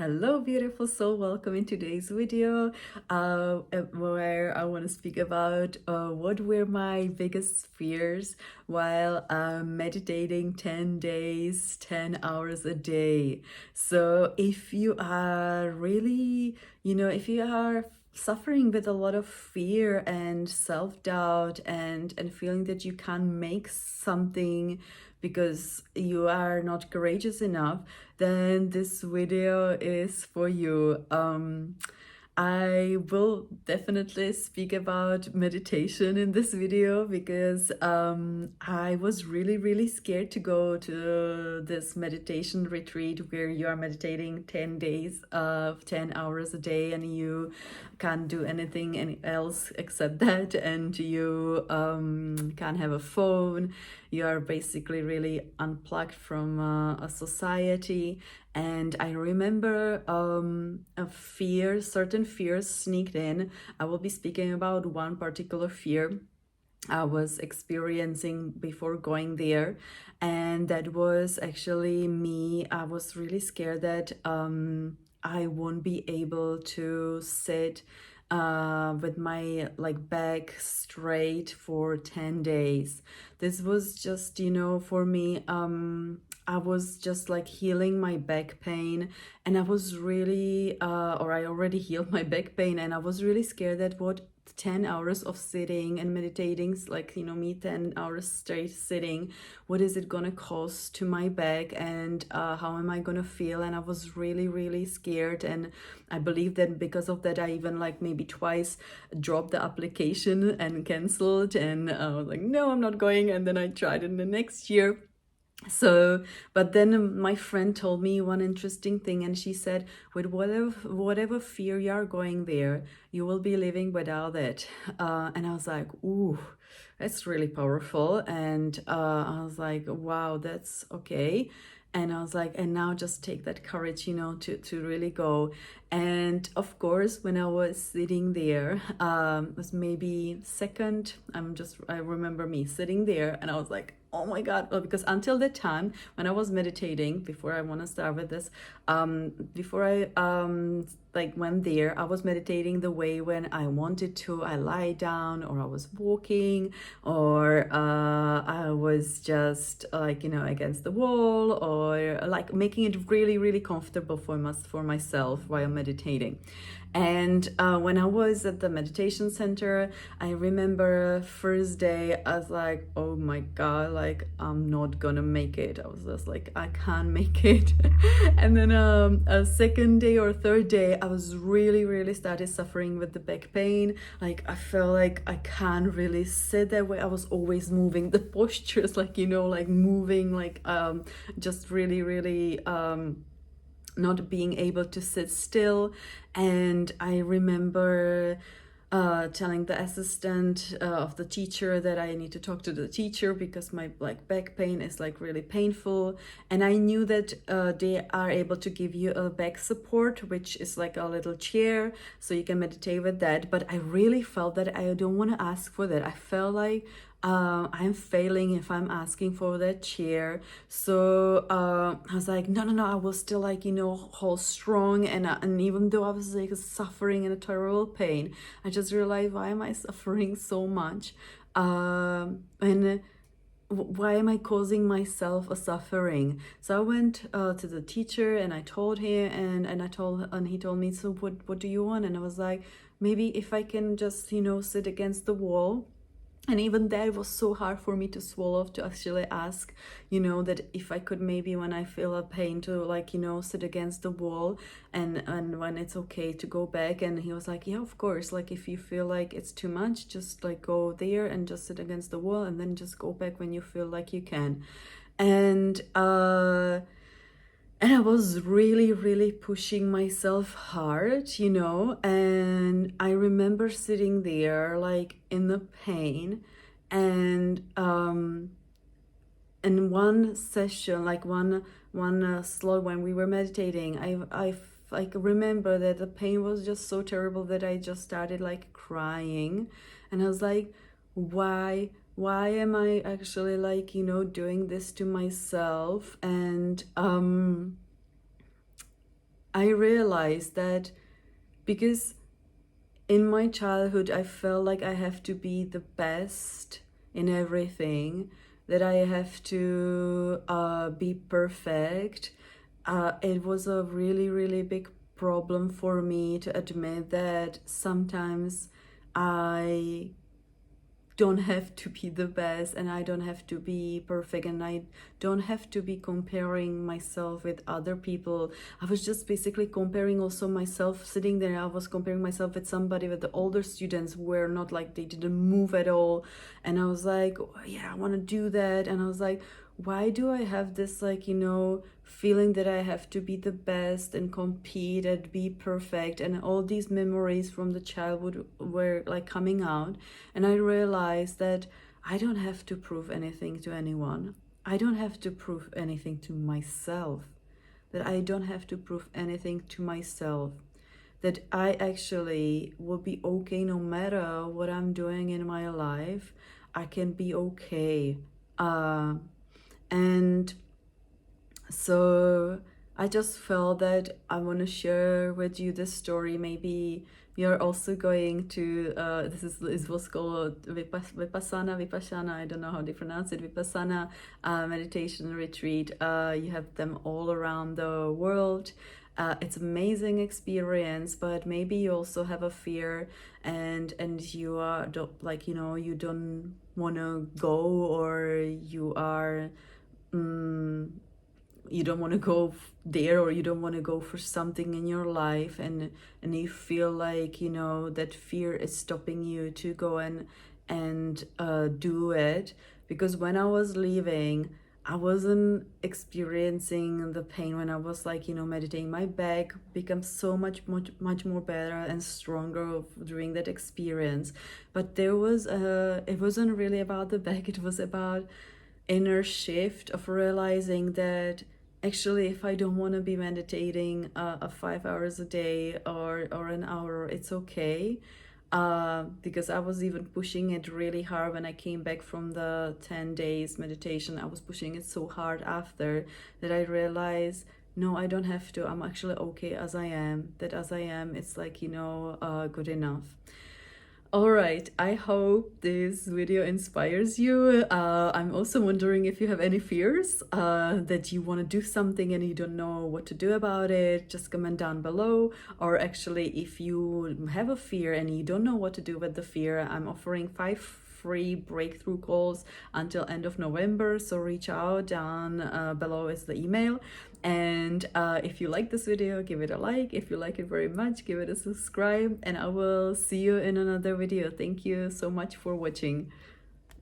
Hello, beautiful soul. Welcome in today's video where I want to speak about what were my biggest fears while meditating 10 days, 10 hours a day. So if you are really, if you are suffering with a lot of fear and self-doubt and feeling that you can't make something because you are not courageous enough, then this video is for you. I will definitely speak about meditation in this video because I was really scared to go to this meditation retreat where you are meditating 10 days of 10 hours a day and you can't do anything else except that, and you can't have a phone. You are basically really unplugged from a society. And I remember certain fears sneaked in. I will be speaking about one particular fear I was experiencing before going there, and that was actually me. I was really scared that I won't be able to sit with my back straight for 10 days. This was just, for me, I was just healing my back pain, and I was really, or I already healed my back pain, and I was really scared that what 10 hours of sitting and meditating, me 10 hours straight sitting, what is it gonna cost to my back, and how am I gonna feel? And I was really scared, and I believe that because of that I even maybe twice dropped the application and canceled, and I was like, no, I'm not going, and then I tried it the next year. So, but then my friend told me one interesting thing, and she said, with whatever fear you are going there, you will be living without it. And I was like, ooh, that's really powerful. And I was like, wow, that's okay. And I was like, and now just take that courage, to really go. And of course, when I was sitting there, it was maybe second, I remember me sitting there, and I was like, oh my God. Well, because until that time, when I was meditating, before I want to start with this, before I went there, I was meditating the way when I wanted to. I lie down, or I was walking, or I was just against the wall, or making it really comfortable for myself while meditating. And when I was at the meditation center, I remember first day, I was like, oh my God, I'm not gonna make it. I was just like, I can't make it. And then a second day or third day, I was really started suffering with the back pain. I felt like I can't really sit that way. I was always moving. The postures, moving, just really not being able to sit still. And I remember telling the assistant of the teacher that I need to talk to the teacher because my back pain is really painful. And I knew that they are able to give you a back support, which is a little chair, so you can meditate with that. But I really felt that I don't want to ask for that. I felt like I'm failing if I'm asking for that chair. So I was like, no, I will still hold strong. And even though I was suffering in a terrible pain, I just realized, why am I suffering so much? And why am I causing myself a suffering? So I went to the teacher, and I told him, and he told me, so what do you want? And I was like, maybe if I can just sit against the wall. And even that was so hard for me to swallow, to actually ask, that if I could maybe, when I feel a pain, to sit against the wall, and when it's okay to go back. And he was like, yeah, of course, if you feel like it's too much, just go there and just sit against the wall, and then just go back when you feel like you can. And I was really pushing myself hard, and I remember sitting there in the pain. And in one session, one slot when we were meditating, I remember that the pain was just so terrible that I just started crying. And I was like, why am I actually doing this to myself? And I realized that because in my childhood I felt like I have to be the best in everything, that I have to be perfect. It was a really, really big problem for me to admit that sometimes I don't have to be the best, and I don't have to be perfect, and I don't have to be comparing myself with other people. I was just basically comparing also myself sitting there. I was comparing myself with somebody, with the older students who were not like, they didn't move at all. And I was like, oh, yeah, I want to do that. And I was like, why do I have this, like, feeling that I have to be the best and compete and be perfect? And all these memories from the childhood were like coming out. And I realized that I don't have to prove anything to anyone. I don't have to prove anything to myself. That I don't have to prove anything to myself. That I actually will be okay no matter what I'm doing in my life. I can be okay. And so I just felt that I want to share with you this story. Maybe you're also going to, this was called Vipassana, I don't know how they pronounce it, Vipassana meditation retreat. You have them all around the world. It's amazing experience, but maybe you also have a fear, and you are like, you don't want to go, or you are you don't want to go there, or you don't want to go for something in your life, and you feel like, that fear is stopping you to go and do it. Because when I was leaving, I wasn't experiencing the pain. When I was like, meditating, my back becomes so much more better and stronger during that experience. But there was it wasn't really about the back, it was about inner shift of realizing that actually, if I don't want to be meditating 5 hours a day, or an hour, it's okay. Because I was even pushing it really hard when I came back from the 10 days meditation. I was pushing it so hard after that I realized, no, I don't have to. I'm actually okay as I am. That as I am, it's like, good enough. All right, I hope this video inspires you. I'm also wondering if you have any fears, that you want to do something and you don't know what to do about it. Just comment down below. Or actually, if you have a fear and you don't know what to do with the fear, I'm offering 5 free breakthrough calls until end of November. So reach out, down below is the email. And if you like this video, give it a like. If you like it very much, give it a subscribe, and I will see you in another video. Thank you so much for watching.